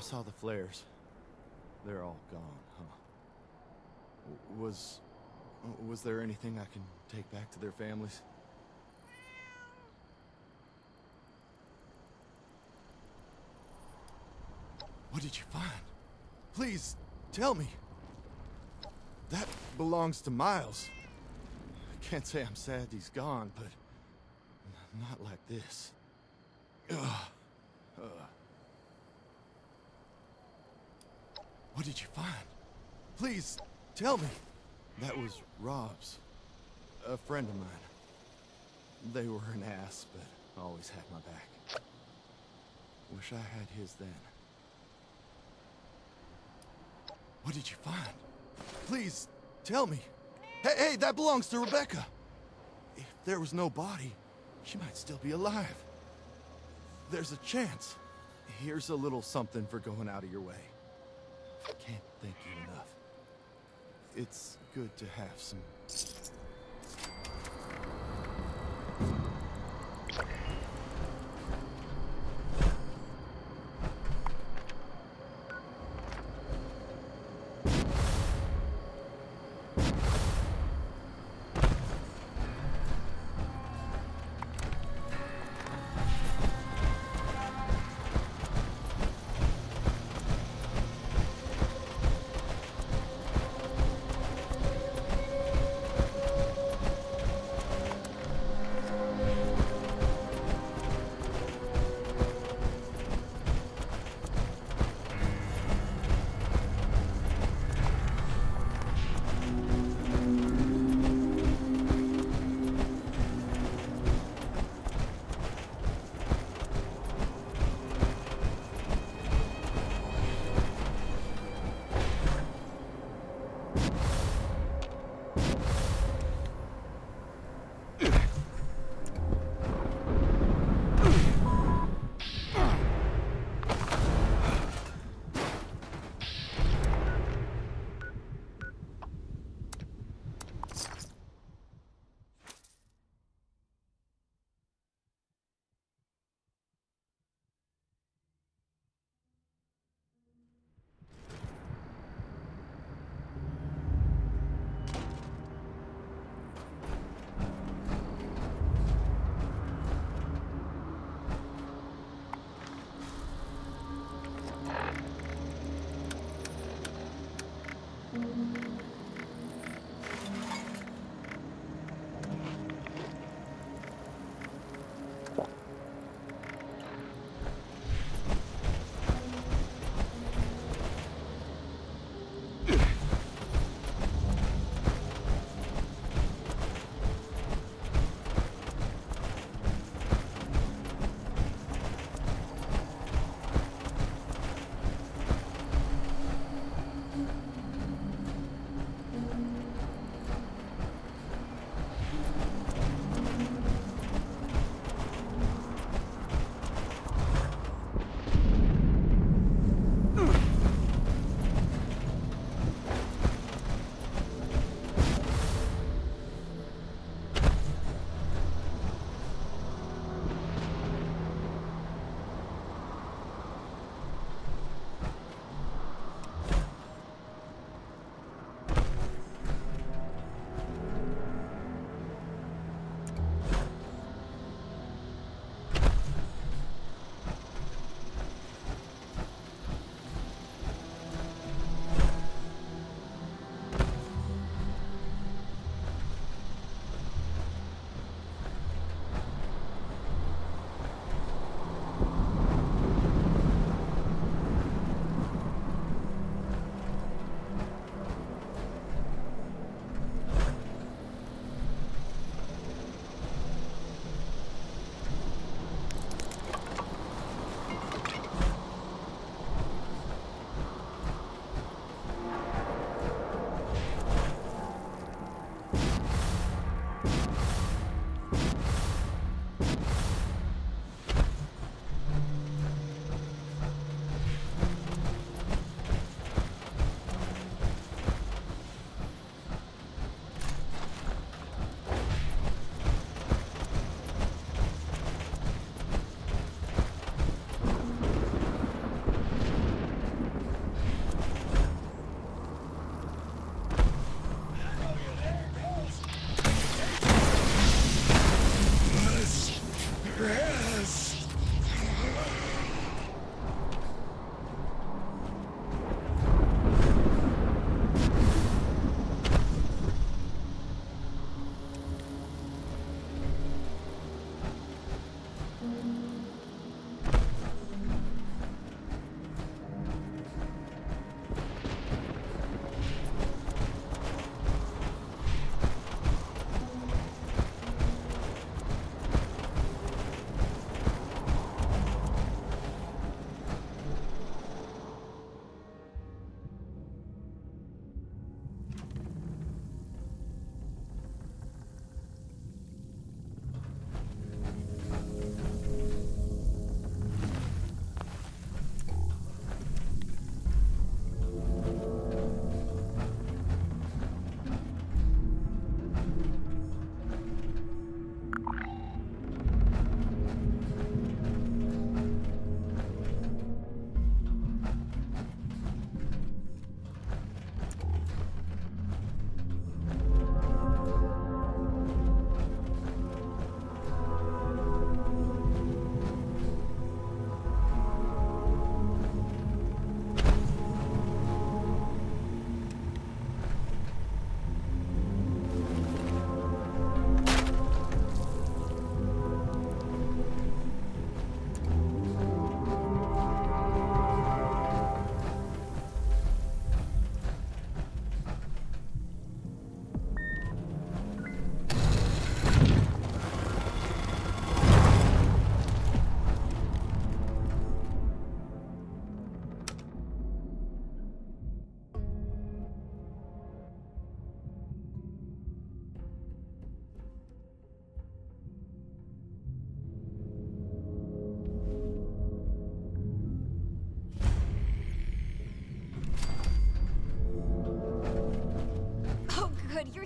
saw the flares. They're all gone, huh? Was there anything I can take back to their families? What did you find? Please, tell me. That belongs to Miles. I can't say I'm sad he's gone, but not like this. What did you find? Please, tell me. That was Rob's. A friend of mine. They were an ass, but always had my back. Wish I had his then. What did you find? Please, tell me. Hey, that belongs to Rebecca. If there was no body, she might still be alive. There's a chance. Here's a little something for going out of your way. I can't thank you enough. It's good to have some...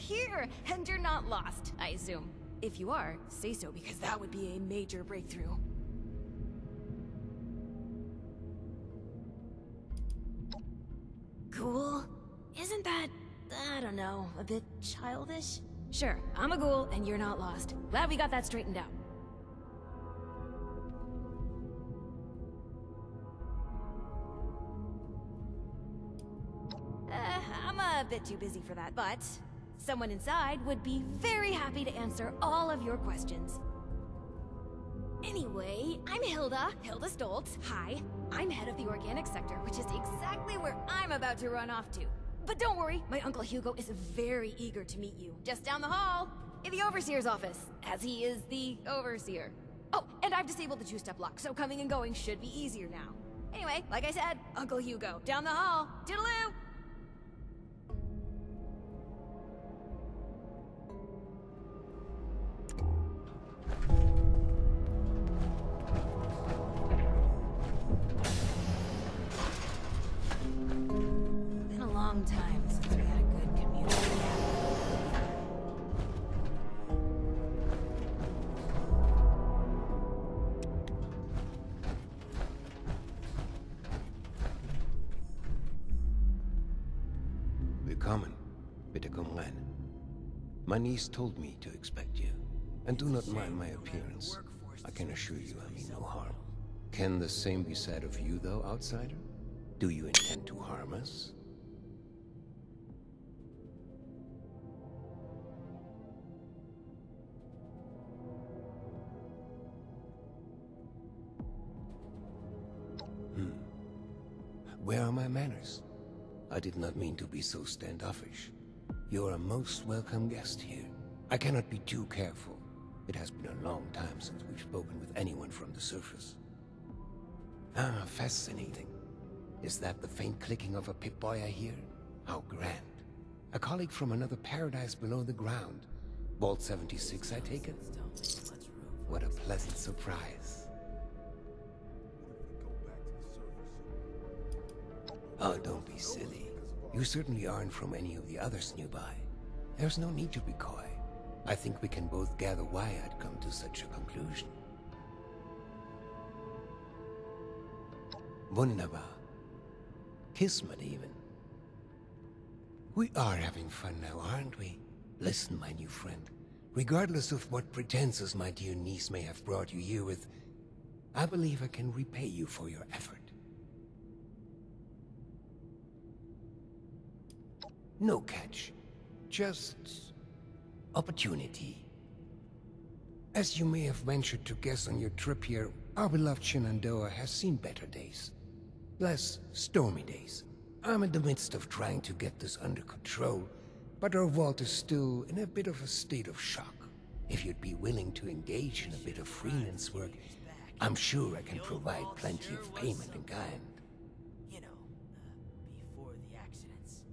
here, and you're not lost, I assume. If you are, say so, because that would be a major breakthrough. Ghoul? Isn't that, I don't know, a bit childish? Sure, I'm a ghoul, and you're not lost. Glad we got that straightened out. I'm a bit too busy for that, but someone inside would be very happy to answer all of your questions. Anyway, I'm Hilda Stoltz. Hi. I'm head of the organic sector, which is exactly where I'm about to run off to. But don't worry, my Uncle Hugo is very eager to meet you. Just down the hall, in the Overseer's office, as he is the Overseer. Oh, and I've disabled the two-step lock, so coming and going should be easier now. Anyway, like I said, Uncle Hugo, down the hall. Toodaloo! Long time since we had a good community. Willkommen. Bitte komm rein. My niece told me to expect you. And do not mind my appearance. I can assure you I mean no harm. Can the same be said of you, though, outsider? Do you intend to harm us? Where are my manners? I did not mean to be so standoffish. You're a most welcome guest here. I cannot be too careful. It has been a long time since we've spoken with anyone from the surface. Ah, fascinating. Is that the faint clicking of a Pip-Boy I hear? How grand. A colleague from another paradise below the ground. Vault 76, I take it? What a pleasant surprise. Oh, don't be silly. You certainly aren't from any of the others nearby. There's no need to be coy. I think we can both gather why I'd come to such a conclusion. Wunderbar. Kismet even. We are having fun now, aren't we? Listen, my new friend. Regardless of what pretenses my dear niece may have brought you here with, I believe I can repay you for your effort. No catch. Just opportunity. As you may have ventured to guess on your trip here, our beloved Shenandoah has seen better days. Less stormy days. I'm in the midst of trying to get this under control, but our vault is still in a bit of a state of shock. If you'd be willing to engage in a bit of freelance work, I'm sure I can provide plenty of payment in kind. Before the accidents.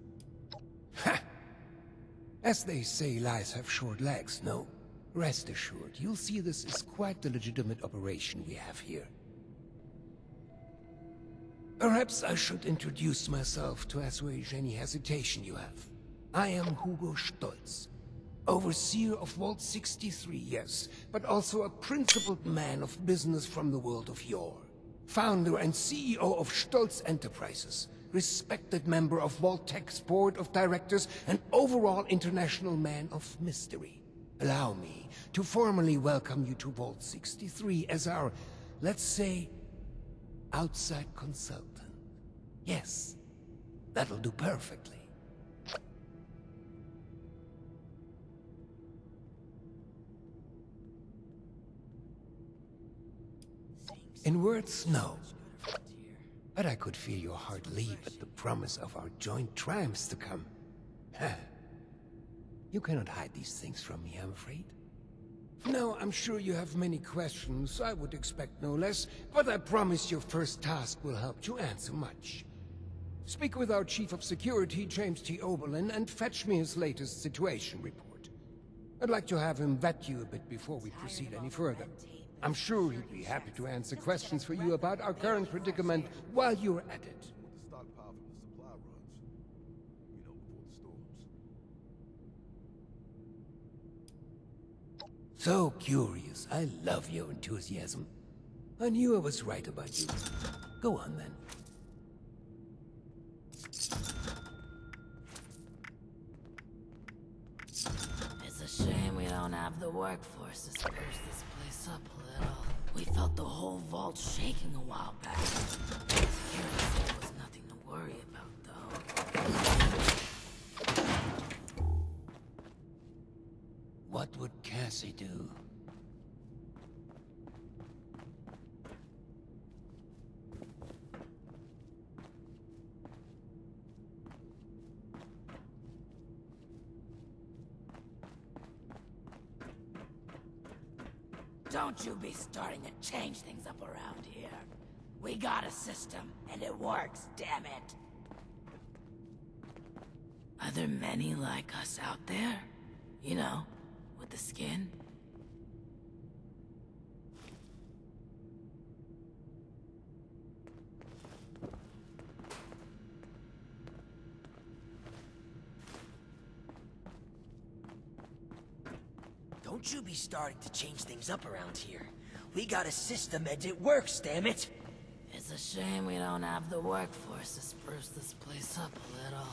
Ha! As they say, lies have short legs, no? Rest assured, you'll see this is quite the legitimate operation we have here. Perhaps I should introduce myself to assuage any hesitation you have. I am Hugo Stoltz, overseer of Vault 63, yes, but also a principled man of business from the world of yore. Founder and CEO of Stoltz Enterprises, respected member of Vault-Tech's board of directors, and overall international man of mystery. Allow me to formally welcome you to Vault 63 as our, let's say, outside consultant. Yes, that'll do perfectly. In words, no. But I could feel your heart leap at the promise of our joint triumphs to come. You cannot hide these things from me, I'm afraid. Now, I'm sure you have many questions, I would expect no less, but I promise your first task will help you answer much. Speak with our Chief of Security, James T. Oberlin, and fetch me his latest situation report. I'd like to have him vet you a bit before we proceed any further. I'm sure he'd be happy to answer questions for you about our current predicament while you're at it. With the stockpile from the supply runs, before the storms. So curious. I love your enthusiasm. I knew I was right about you. Go on, then. It's a shame we don't have the workforce to spruce this place up a little. We felt the whole vault shaking a while back. Security said it was nothing to worry about, though. What would Cassie do? Don't you be starting to change things up around here. We got a system, and it works, damn it. Are there many like us out there? You know, with the skin? Don't you be starting to change things up around here. We got a system and it works, damn it! It's a shame we don't have the workforce to spruce this place up a little.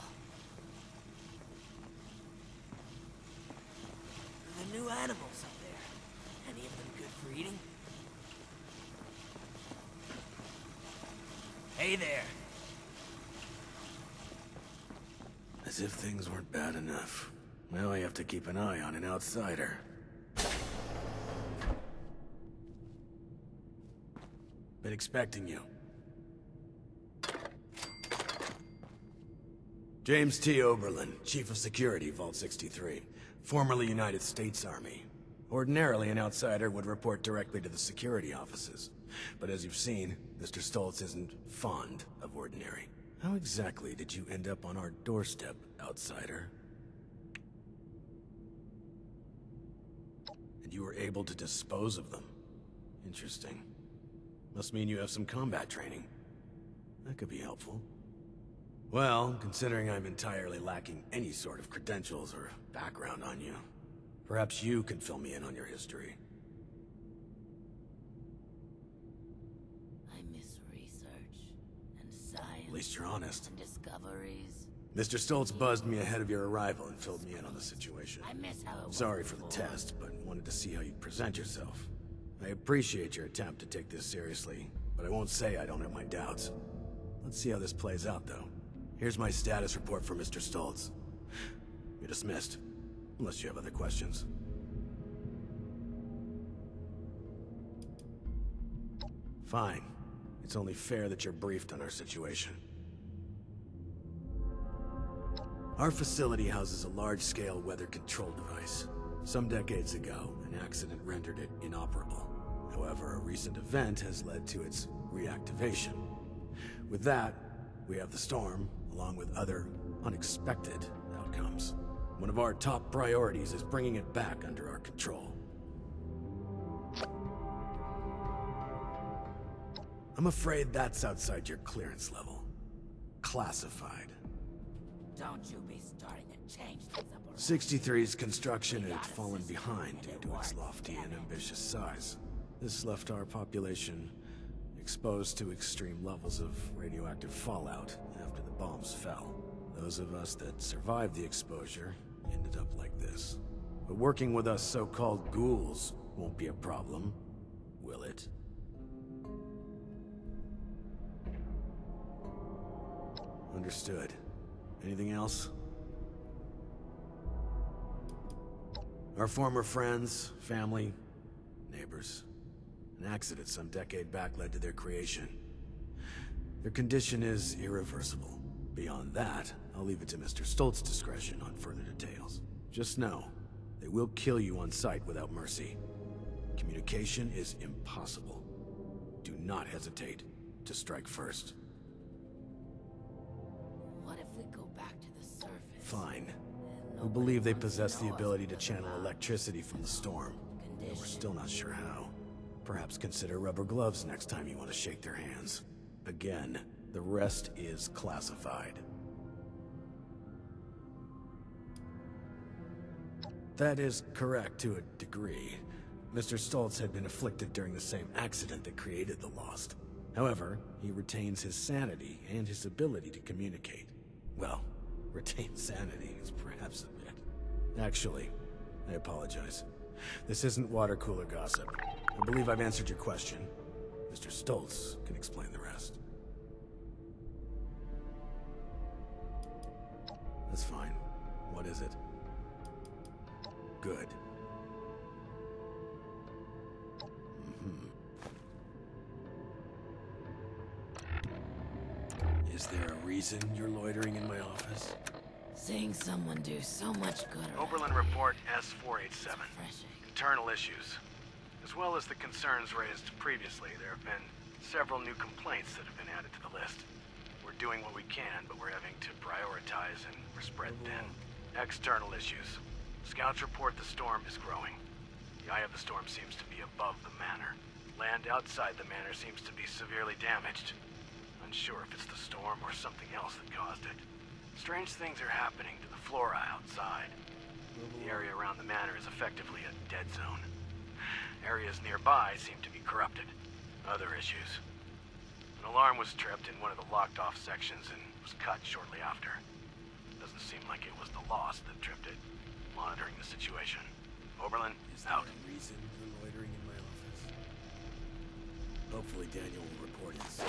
The new animals up there. Any of them good for eating? Hey there! As if things weren't bad enough. Now I have to keep an eye on an outsider. Been expecting you. James T. Oberlin, Chief of Security, Vault 63. Formerly United States Army. Ordinarily, an outsider would report directly to the security offices. But as you've seen, Mr. Stoltz isn't fond of ordinary. How exactly did you end up on our doorstep, outsider? And you were able to dispose of them. Interesting. Must mean you have some combat training. That could be helpful. Well, considering I'm entirely lacking any sort of credentials or background on you, perhaps you can fill me in on your history. I miss research and science. At least you're honest. And discoveries. Mr. Stoltz buzzed me ahead of your arrival and filled me in on the situation. I miss how it was Sorry for the before. test, but wanted to see how you'd present yourself. I appreciate your attempt to take this seriously, but I won't say I don't have my doubts. Let's see how this plays out, though. Here's my status report for Mr. Stoltz. You're dismissed, unless you have other questions. Fine. It's only fair that you're briefed on our situation. Our facility houses a large-scale weather control device. Some decades ago, an accident rendered it inoperable. However, a recent event has led to its reactivation. With that, we have the storm, along with other unexpected outcomes. One of our top priorities is bringing it back under our control. I'm afraid that's outside your clearance level. Classified. Don't you be starting to change things up around 63's construction had fallen behind due to its lofty and ambitious size. This left our population exposed to extreme levels of radioactive fallout after the bombs fell. Those of us that survived the exposure ended up like this. But working with us so-called ghouls won't be a problem, will it? Understood. Anything else? Our former friends, family, neighbors. An accident some decade back led to their creation. Their condition is irreversible. Beyond that, I'll leave it to Mr. Stoltz's discretion on further details. Just know, they will kill you on sight without mercy. Communication is impossible. Do not hesitate to strike first. What if we go back to the surface? Fine. And We nobody believe they wants to possess the know us ability to because channel of our electricity from the storm. But we're still not sure how. Perhaps consider rubber gloves next time you want to shake their hands. Again, the rest is classified. That is correct to a degree. Mr. Stoltz had been afflicted during the same accident that created the Lost. However, he retains his sanity and his ability to communicate. Well, retain sanity is perhaps a bit. Actually, I apologize. This isn't water cooler gossip. I believe I've answered your question. Mr. Stoltz can explain the rest. That's fine. What is it? Good. Is there a reason you're loitering in my office? Seeing someone do so much good around Oberlin Report S-487. refreshing. Internal issues. As well as the concerns raised previously, there have been several new complaints that have been added to the list. We're doing what we can, but we're having to prioritize and we're spread thin. External issues. Scouts report the storm is growing. The eye of the storm seems to be above the manor. Land outside the manor seems to be severely damaged. Unsure if it's the storm or something else that caused it. Strange things are happening to the flora outside. The area around the manor is effectively a dead zone. Areas nearby seem to be corrupted. Other issues. An alarm was tripped in one of the locked-off sections and was cut shortly after. Doesn't seem like it was the Lost that tripped it. Monitoring the situation. Oberlin, out. Is there a reason you're loitering in my office? Hopefully Daniel will report his...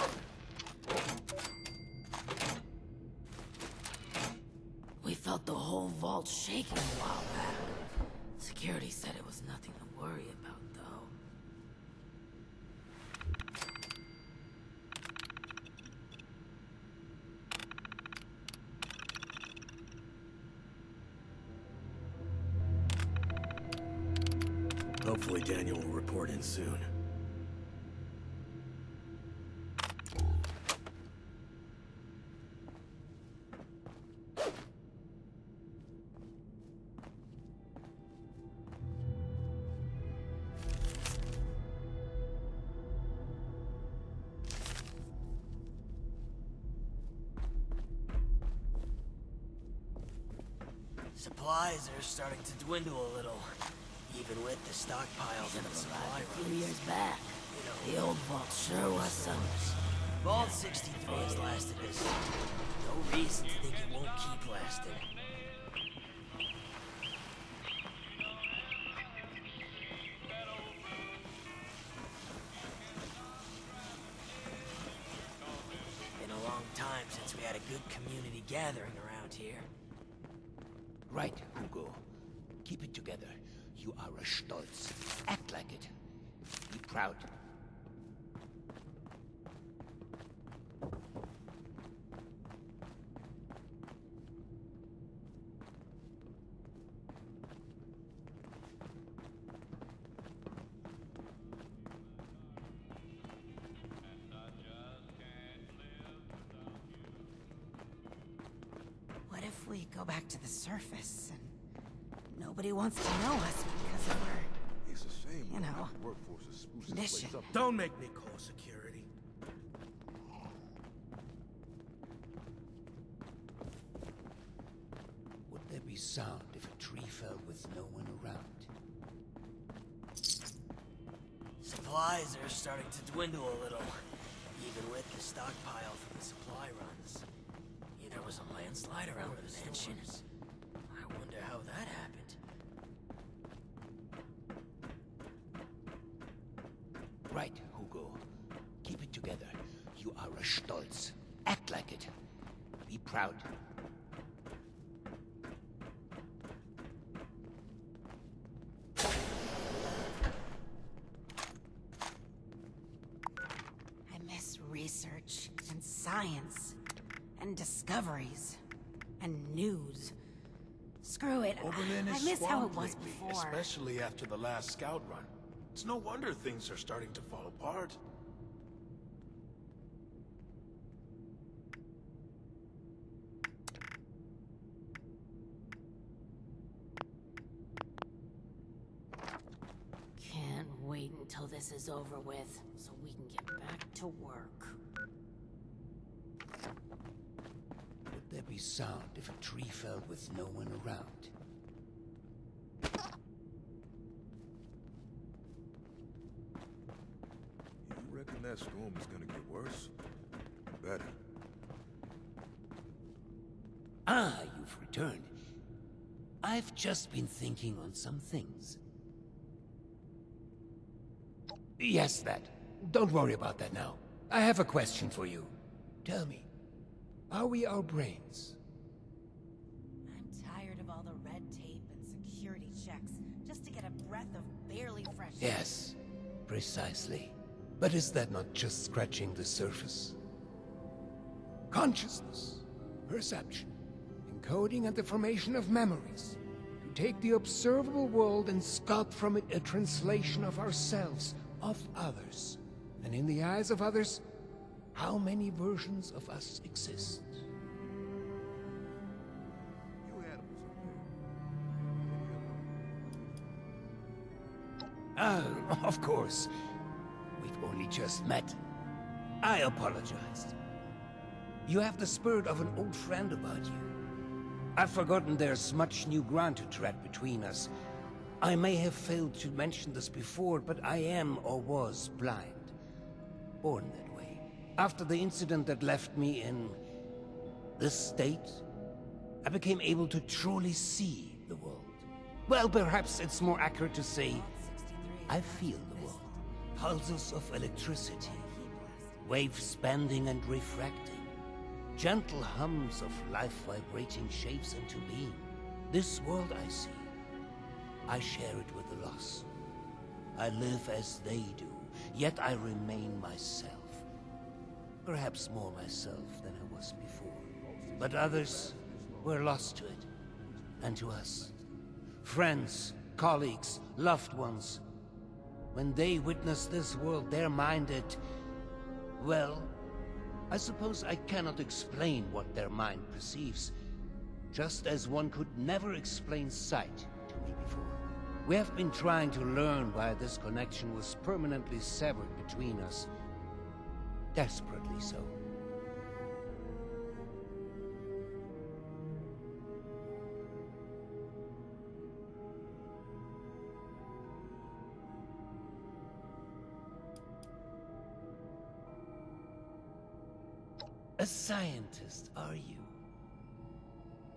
We felt the whole vault shaking a while back. Security said it was nothing to worry about, though. Hopefully Daniel will report in soon. Supplies are starting to dwindle a little, even with the stockpiles in the supply A few runs. years back, the old vault sure was something. Vault 63 has lasted this long. No reason to think it won't keep lasting. Been a long time since we had a good community gathering around here. Right, Hugo. Keep it together. You are a Stoltz. Act like it. Be proud. What if we go back to the surface and nobody wants to know us because of our, It's a shame. You know, the workforce is sprucing this condition? place up. Don't make me call security. Would there be sound if a tree fell with no one around? Supplies are starting to dwindle a little, even with the stockpile from the supply runs. Yeah, there was a landslide around the mansion. I wonder how that happened. Right, Hugo. Keep it together. You are a Stoltz. Act like it. Be proud. I miss research and science and discoveries and news. Screw it. Oberlin I is miss how it swamped was lately, before. especially after the last scout run. It's no wonder things are starting to fall apart. Can't wait until this is over with, so we can get back to work. Would there be sound if a tree fell with no one around? that storm is gonna get worse. Better. Ah, you've returned. I've just been thinking on some things. Yes, that. Don't worry about that now. I have a question for you. Tell me, are we our brains? I'm tired of all the red tape and security checks just to get a breath of barely fresh air. Yes, precisely. But is that not just scratching the surface? Consciousness, perception, encoding and the formation of memories. To take the observable world and sculpt from it a translation of ourselves, of others. And in the eyes of others, how many versions of us exist? You animals Of course. We've only just met. I apologized. You have the spirit of an old friend about you. I've forgotten there's much new ground to tread between us. I may have failed to mention this before, but I am or was blind. Born that way. After the incident that left me in this state, I became able to truly see the world. Well, perhaps it's more accurate to say, I feel the world. Pulses of electricity, waves bending and refracting, gentle hums of life vibrating shapes into being. This world I see, I share it with the lost. I live as they do, yet I remain myself. Perhaps more myself than I was before. But others were lost to it, and to us. Friends, colleagues, loved ones. When they witness this world, they're minded, well, I suppose I cannot explain what their mind perceives, just as one could never explain sight to me before. We have been trying to learn why this connection was permanently severed between us. Desperately so. A scientist, are you?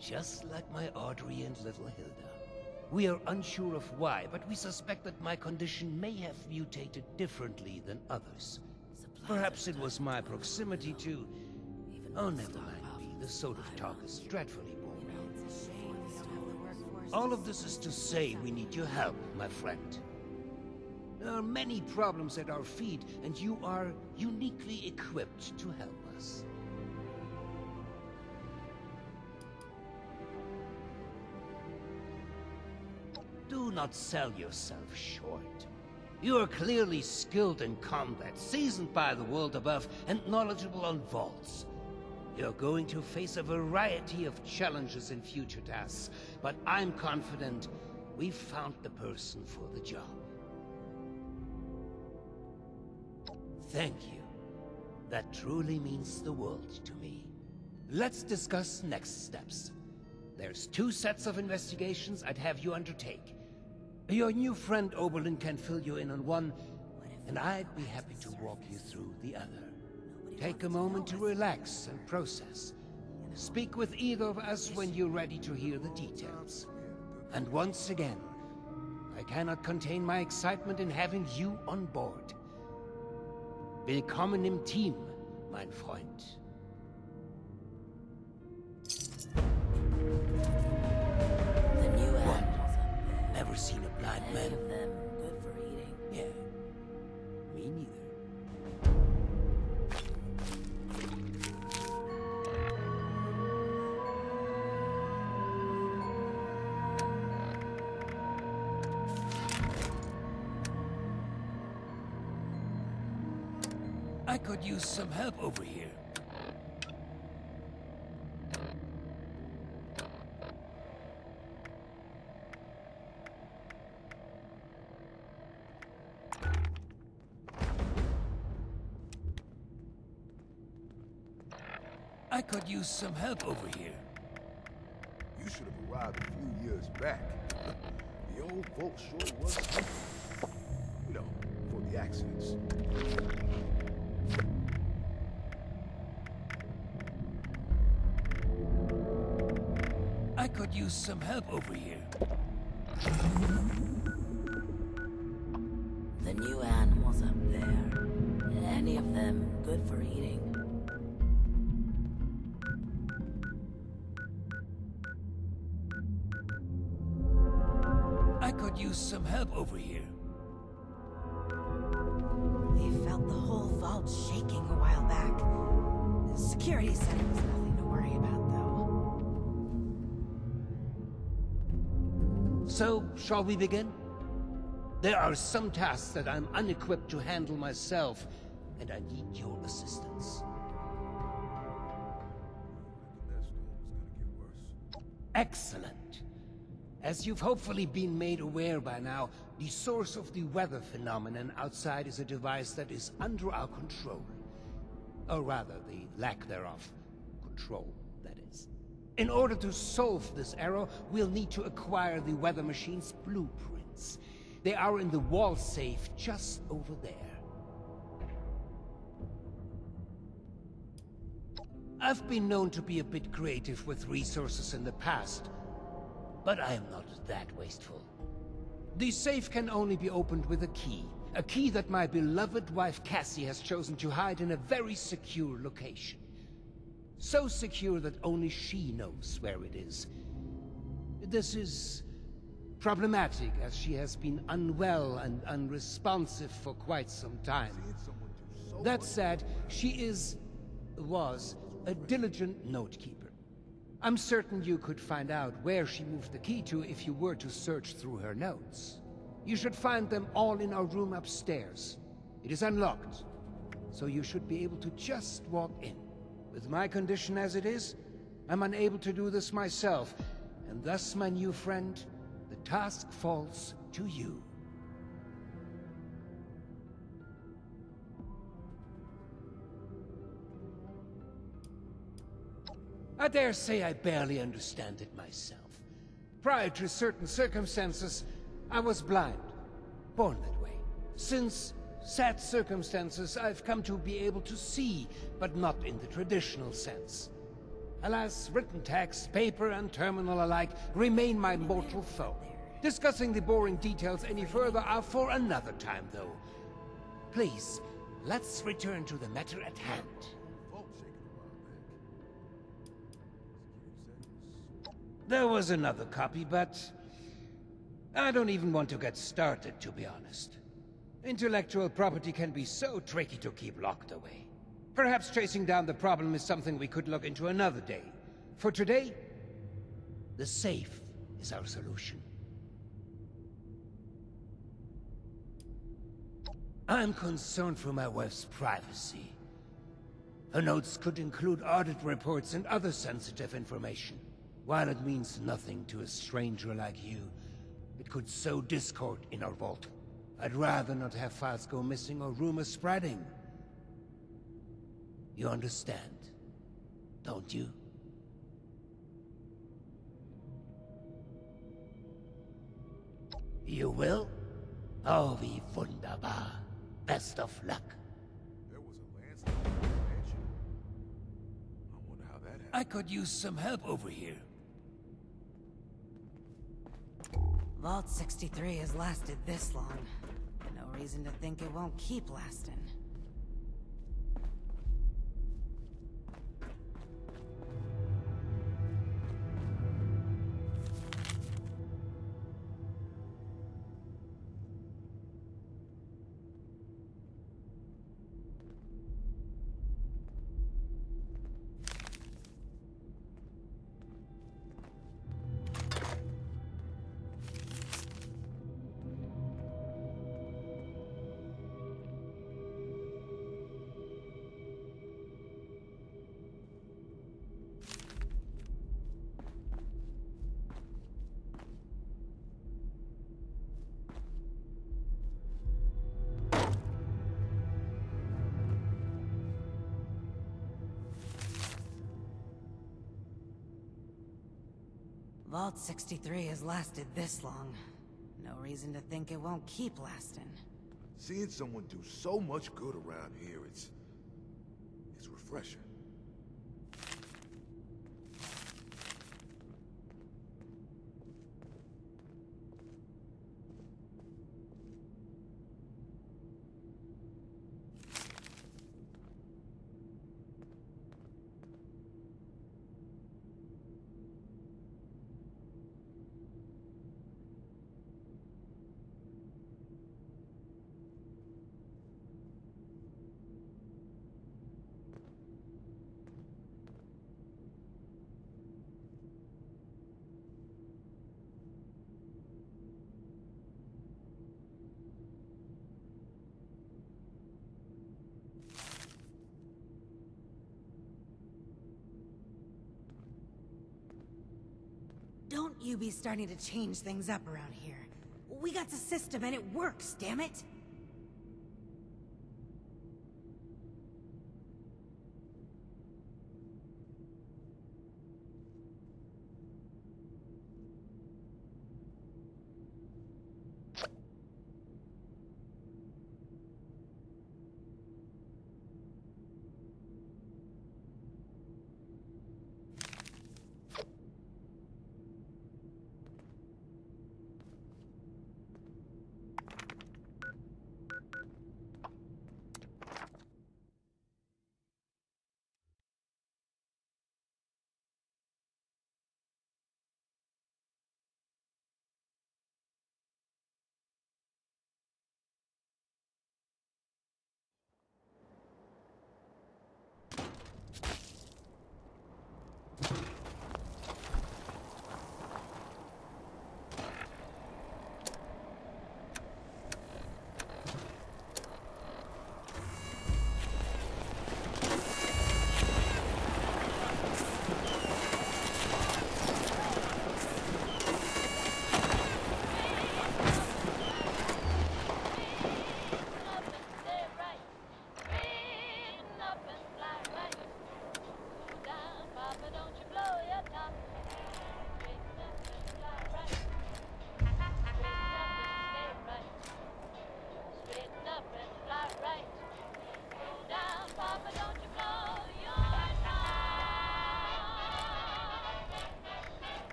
Just like my Audrey and little Hilda. We are unsure of why, but we suspect that my condition may have mutated differently than others. Perhaps it was my proximity to... Oh, never mind me. This sort of talk is dreadfully boring. All of this is to say we need your help, my friend. There are many problems at our feet, and you are uniquely equipped to help us. Do not sell yourself short. You are clearly skilled in combat, seasoned by the world above, and knowledgeable on vaults. You're going to face a variety of challenges in future tasks, but I'm confident we've found the person for the job. Thank you. That truly means the world to me. Let's discuss next steps. There's 2 sets of investigations I'd have you undertake. Your new friend Oberlin can fill you in on one, and I'd be happy to walk you through the other. Take a moment to relax and process. Speak with either of us when you're ready to hear the details. And once again, I cannot contain my excitement in having you on board. Willkommen im Team, mein Freund. The new What? animals up there. Never seen a blind Any man? of them good for eating? Yeah. Me neither. I could use some help over here. I could use some help over here. You should have arrived a few years back. The old vault sure was... You know, for the accidents. I could use some help over here. The new animals up there. Any of them good for eating? I could use some help over here. They felt the whole vault shaking a while back. The security said it was nothing to worry about, though. So, shall we begin? There are some tasks that I'm unequipped to handle myself, and I need your assistance. That storm is gonna get worse. Excellent. As you've hopefully been made aware by now, the source of the weather phenomenon outside is a device that is under our control. Or rather, the lack thereof. Control, that is. In order to solve this error, we'll need to acquire the weather machine's blueprints. They are in the wall safe just over there. I've been known to be a bit creative with resources in the past, but I am not that wasteful. The safe can only be opened with a key that my beloved wife Cassie has chosen to hide in a very secure location. So secure that only she knows where it is. This is problematic, as she has been unwell and unresponsive for quite some time. That said, she was a diligent note-keeper. I'm certain you could find out where she moved the key to if you were to search through her notes. You should find them all in our room upstairs. It is unlocked, so you should be able to just walk in. With my condition as it is, I'm unable to do this myself, and thus, my new friend, the task falls to you. I dare say I barely understand it myself. Prior to certain circumstances, I was blind. Born that way. Since sad circumstances, I've come to be able to see, but not in the traditional sense. Alas, written text, paper, and terminal alike remain my mortal foe. Discussing the boring details any further are for another time, though. Please, let's return to the matter at hand. There was another copy, but I don't even want to get started, to be honest. Intellectual property can be so tricky to keep locked away. Perhaps tracing down the problem is something we could look into another day. For today, the safe is our solution. I'm concerned for my wife's privacy. Her notes could include audit reports and other sensitive information. While it means nothing to a stranger like you, it could sow discord in our vault. I'd rather not have files go missing or rumors spreading. You understand, don't you? You will? Oh, wie wunderbar. Best of luck. There was a landslide in the mansion. I wonder how that happened. I could use some help over here. Vault 63 has lasted this long. No reason to think it won't keep lasting. Vault 63 has lasted this long. No reason to think it won't keep lasting. Seeing someone do so much good around here, it's refreshing. you be starting to change things up around here? We got the system and it works, damn it!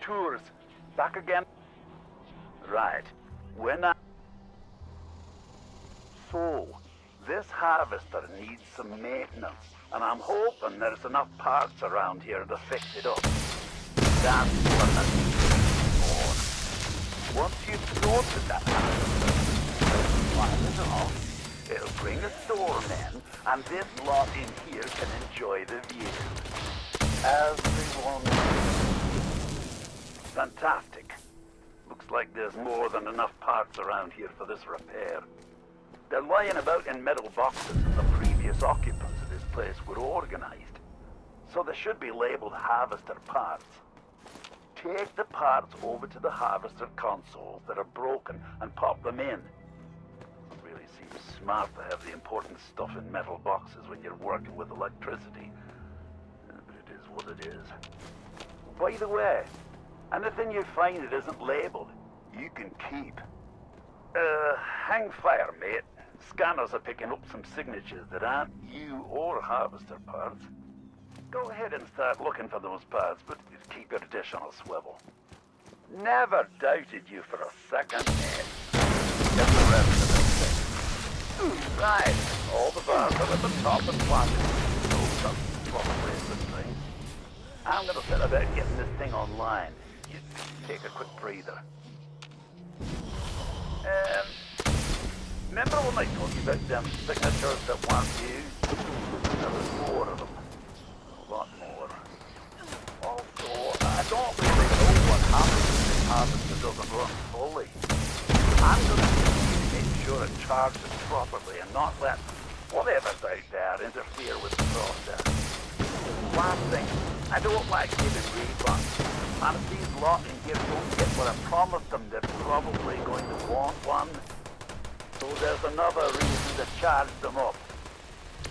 Tours. Back again. Right. So, this harvester needs some maintenance, and I'm hoping there's enough parts around here to fix it up. That's what I need for. Once you've sorted that harvester, it'll bring a storm in, and this lot in here can enjoy the view. Everyone. Fantastic. Looks like there's more than enough parts around here for this repair. They're lying about in metal boxes that the previous occupants of this place were organized. So they should be labeled harvester parts. Take the parts over to the harvester consoles that are broken and pop them in. It really seems smart to have the important stuff in metal boxes when you're working with electricity. But it is what it is. By the way, anything you find that isn't labeled, you can keep. Hang fire, mate. Scanners are picking up some signatures that aren't you or harvester parts. Go ahead and start looking for those parts, but keep your additional swivel. Never doubted you for a second, mate. Get the rest of it fixed. Right, all the bars are at the top and planted. Probably a good thing. I'm gonna set about getting this thing online. You take a quick breather. Remember when I told you about them signatures that weren't used? There was more of them. A lot more. Also, I don't really know what happens if the harvester doesn't run fully. I'm going to make sure it charges properly and not let whatever's out there interfere with the process. Last thing, I don't like giving refunds. And if these lot in here don't get what I promised them, they're probably going to want one. So there's another reason to charge them up.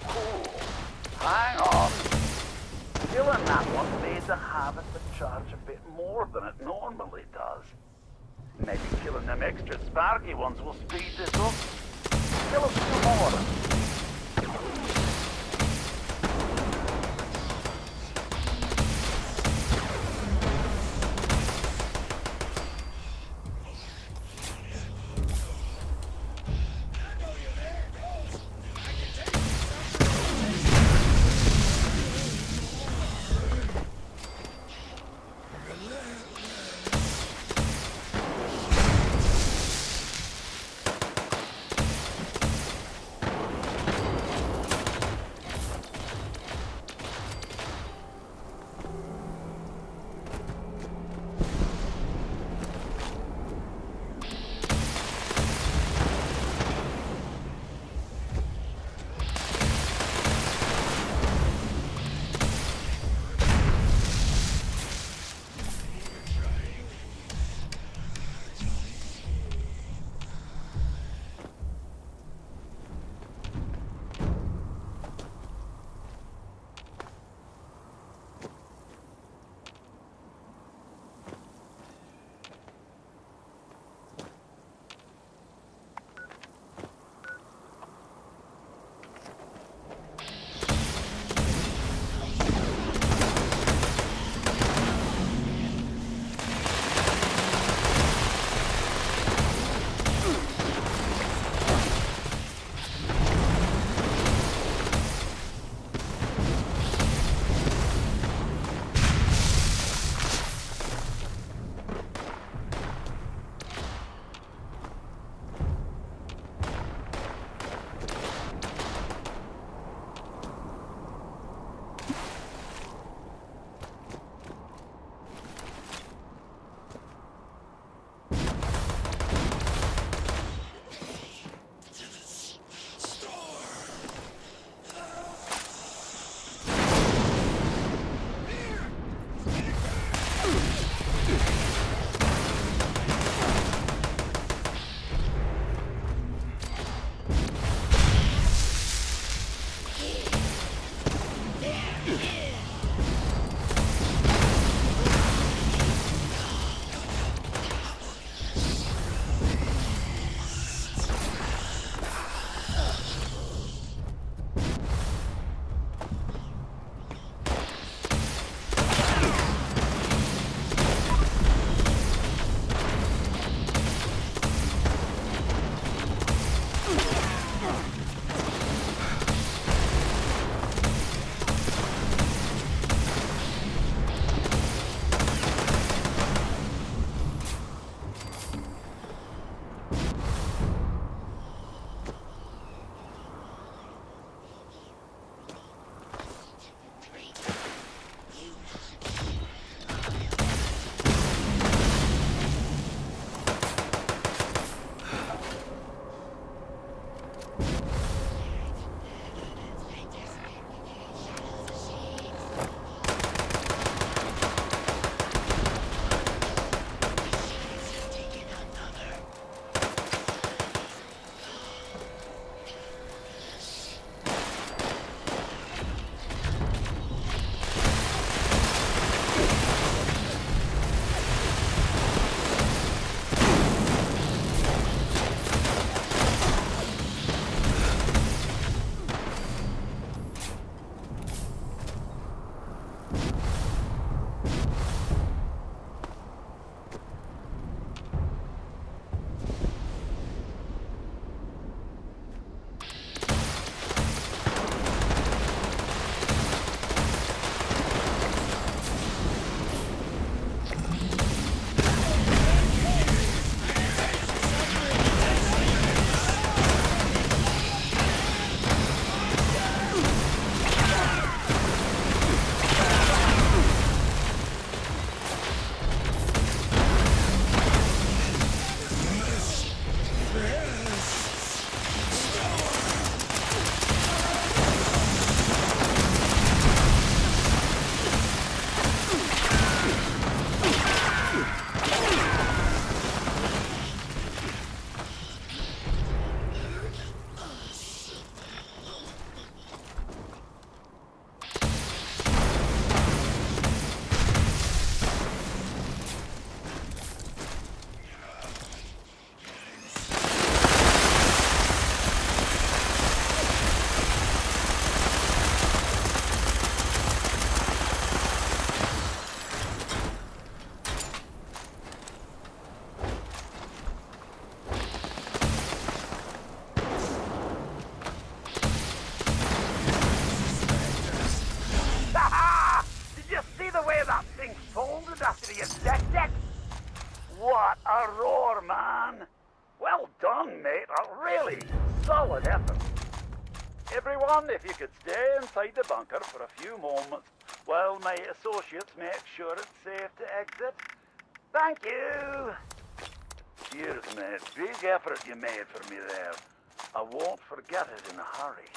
Cool. Hang on. Killing that one made the harvester charge a bit more than it normally does. Maybe killing them extra sparky ones will speed this up. Kill us some more. What a roar, man! Well done, mate. A really solid effort. Everyone, if you could stay inside the bunker for a few moments while my associates make sure it's safe to exit. Thank you! Cheers, mate. Big effort you made for me there. I won't forget it in a hurry.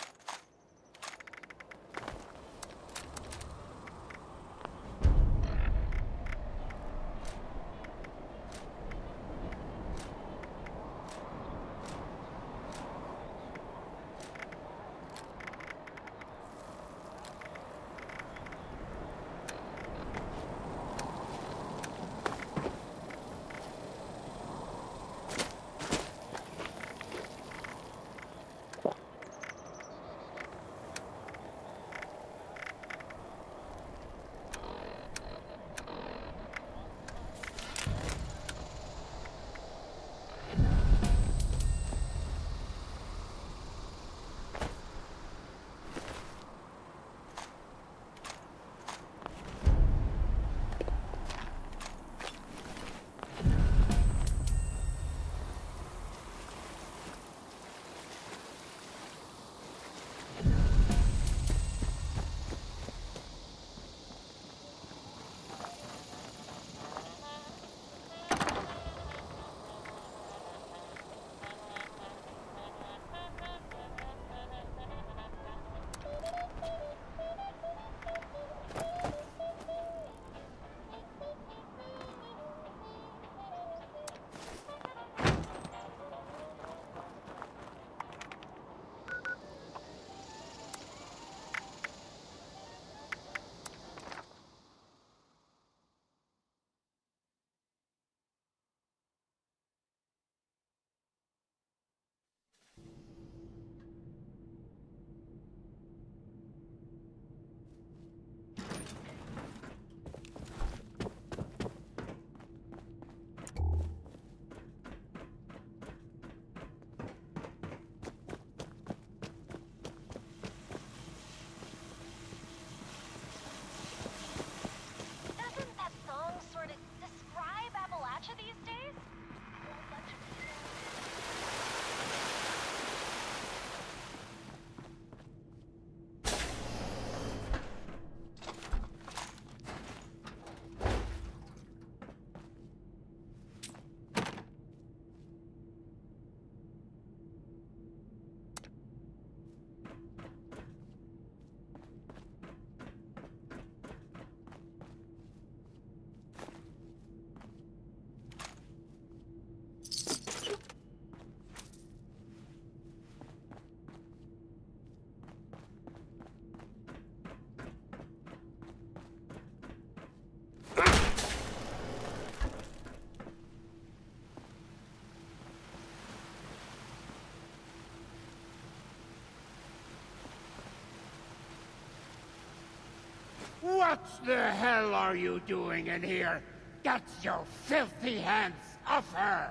What the hell are you doing in here? Get your filthy hands off her!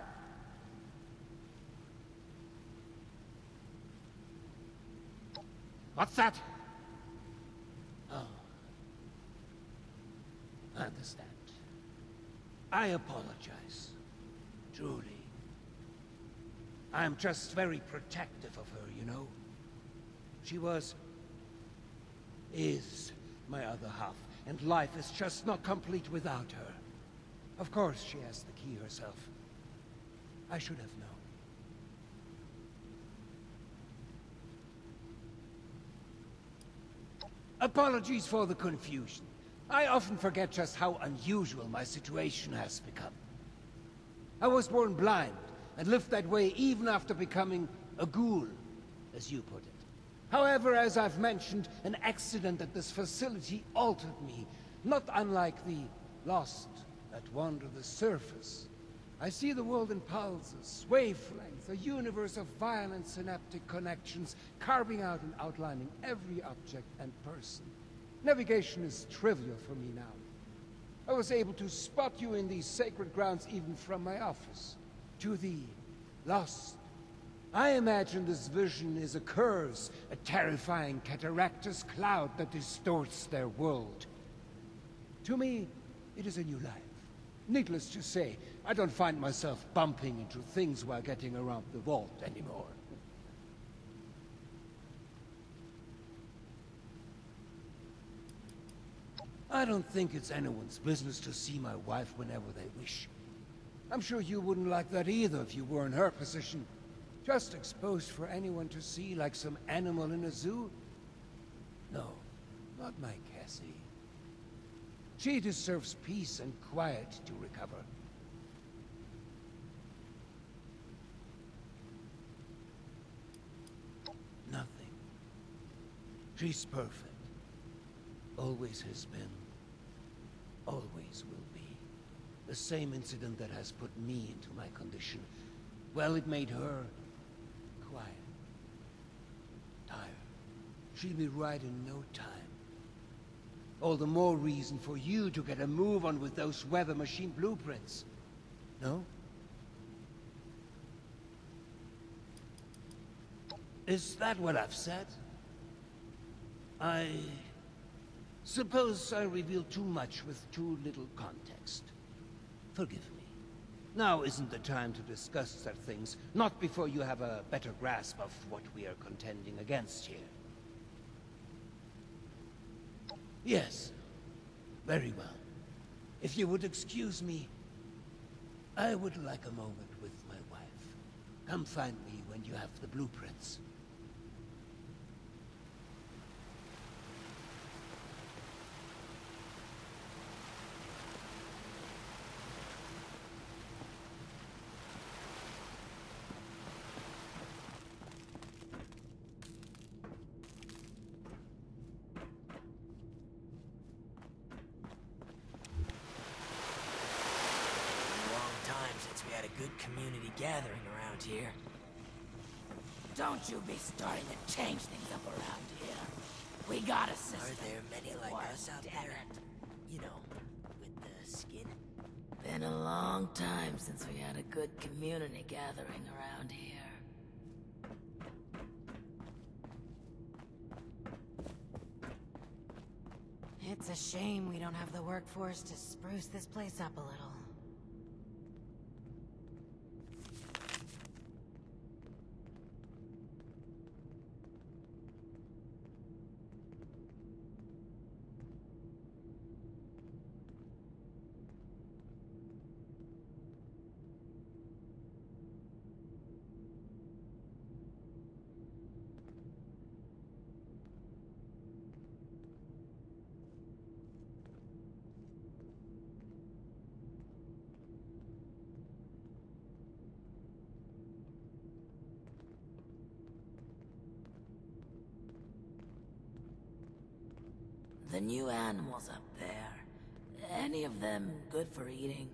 What's that? Oh. I understand. I apologize. Truly. I'm just very protective of her, you know? She is my other half, and life is just not complete without her. Of course she has the key herself. I should have known. Apologies for the confusion. I often forget just how unusual my situation has become. I was born blind, and lived that way even after becoming a ghoul, as you put it. However, as I've mentioned, an accident at this facility altered me, not unlike the lost that wander the surface. I see the world in pulses, wavelengths, a universe of violent synaptic connections, carving out and outlining every object and person. Navigation is trivial for me now. I was able to spot you in these sacred grounds even from my office. To the lost, I imagine this vision is a curse, a terrifying cataractous cloud that distorts their world. To me, it is a new life. Needless to say, I don't find myself bumping into things while getting around the vault anymore. I don't think it's anyone's business to see my wife whenever they wish. I'm sure you wouldn't like that either if you were in her position. Just exposed for anyone to see like some animal in a zoo? No, not my Cassie. She deserves peace and quiet to recover. Nothing. She's perfect. Always has been. Always will be. The same incident that has put me into my condition. Well, it made her quiet. Tired. She'll be right in no time. All the more reason for you to get a move on with those weather machine blueprints. No? Is that what I've said? I suppose I revealed too much with too little context. Forgive me. Now isn't the time to discuss such things, not before you have a better grasp of what we are contending against here. Yes. Very well. If you would excuse me, I would like a moment with my wife. Come find me when you have the blueprints. Good community gathering around here. Don't you be starting to change things up around here. We got a system. Are there many like us out there? You know, with the skin? Been a long time since we had a good community gathering around here. It's a shame we don't have the workforce to spruce this place up a little. The new animals up there, any of them good for eating?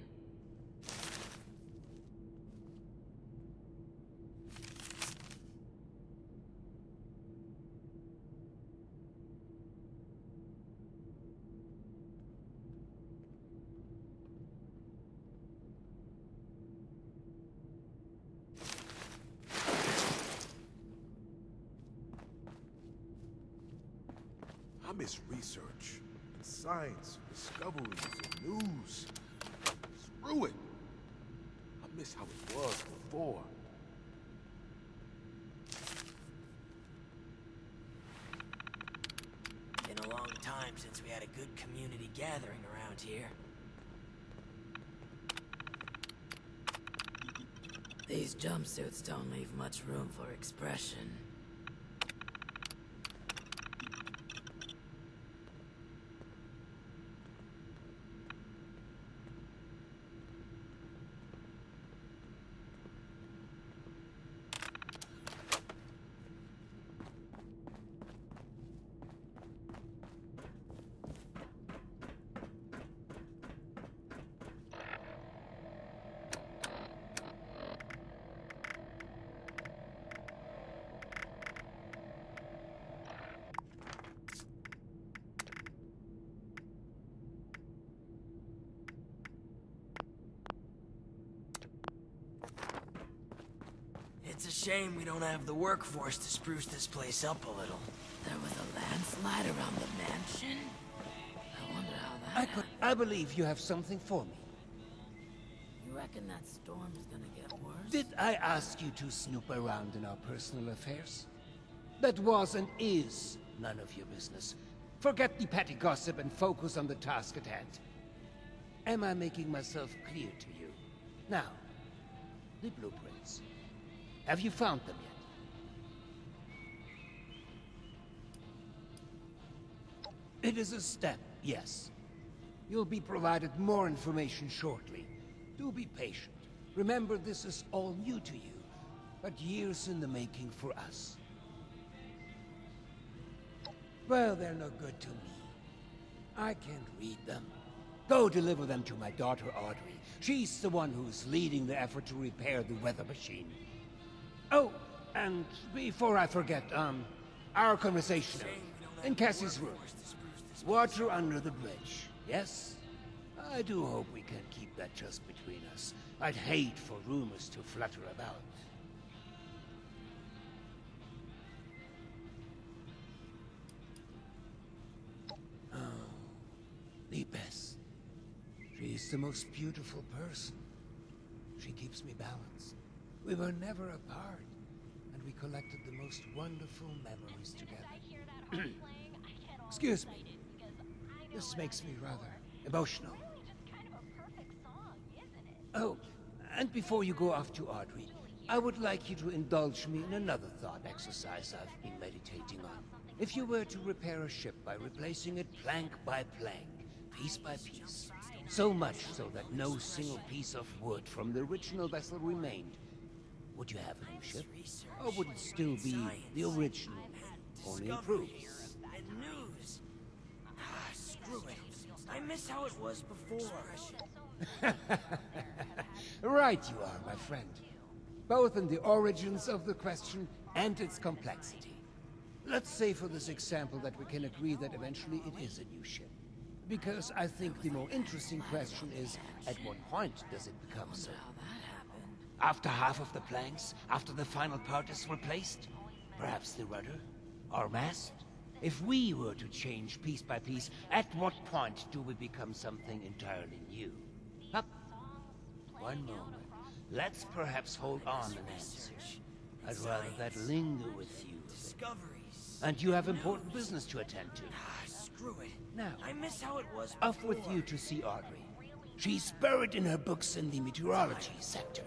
miss research, and science, discoveries, and news. Screw it! I miss how it was before. Been a long time since we had a good community gathering around here. These jumpsuits don't leave much room for expression. It's a shame we don't have the workforce to spruce this place up a little. There was a landslide around the mansion? I wonder how that happened. I believe you have something for me. You reckon that storm's gonna get worse? Did I ask you to snoop around in our personal affairs? That was and is none of your business. Forget the petty gossip and focus on the task at hand. Am I making myself clear to you? Now, the blueprints. Have you found them yet? It is a step, yes. You'll be provided more information shortly. Do be patient. Remember, this is all new to you, but years in the making for us. Well, they're no good to me. I can't read them. Go deliver them to my daughter, Audrey. She's the one who's leading the effort to repair the weather machine. Oh, and before I forget, our conversation in Cassie's room. Water under the bridge, yes? I do hope we can keep that just between us. I'd hate for rumors to flutter about. Oh, the best. She's the most beautiful person. She keeps me balanced. We were never apart, and we collected the most wonderful memories together. Excuse me. This makes me rather emotional. Oh, and before you go off to Audrey, I would like you to indulge me in another thought exercise I've been meditating on. If you were to repair a ship by replacing it plank by plank, piece by piece, so much so that no single piece of wood from the original vessel remained, would you have a new ship? Or would it still be the original, only improved? And news. Ah, screw it. I miss how it was before. Right you are, my friend. Both in the origins of the question and its complexity. Let's say for this example that we can agree that eventually it is a new ship. Because I think the more interesting question is, at what point does it become so? After half of the planks? After the final part is replaced? Perhaps the rudder? Or mast? If we were to change piece by piece, at what point do we become something entirely new? Hup. One moment. Let's perhaps hold on an answer. I'd rather that linger with you a bit. Discoveries. And you have important business to attend to. Ah, screw it. Now, I miss how it was before. off with you to see Audrey. She's buried in her books in the meteorology sector.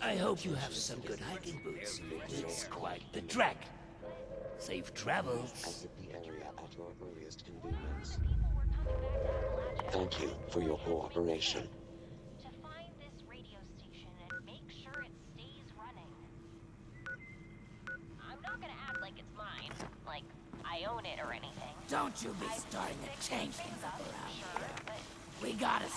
I hope you have some good hiking boots. It's quite the trek. Safe travels. Exit the area at your earliest convenience. Thank you for your cooperation. To find this radio station and make sure it stays running. I'm not gonna act like it's mine, like I own it or anything. Don't you be starting to change things up around here. We gotta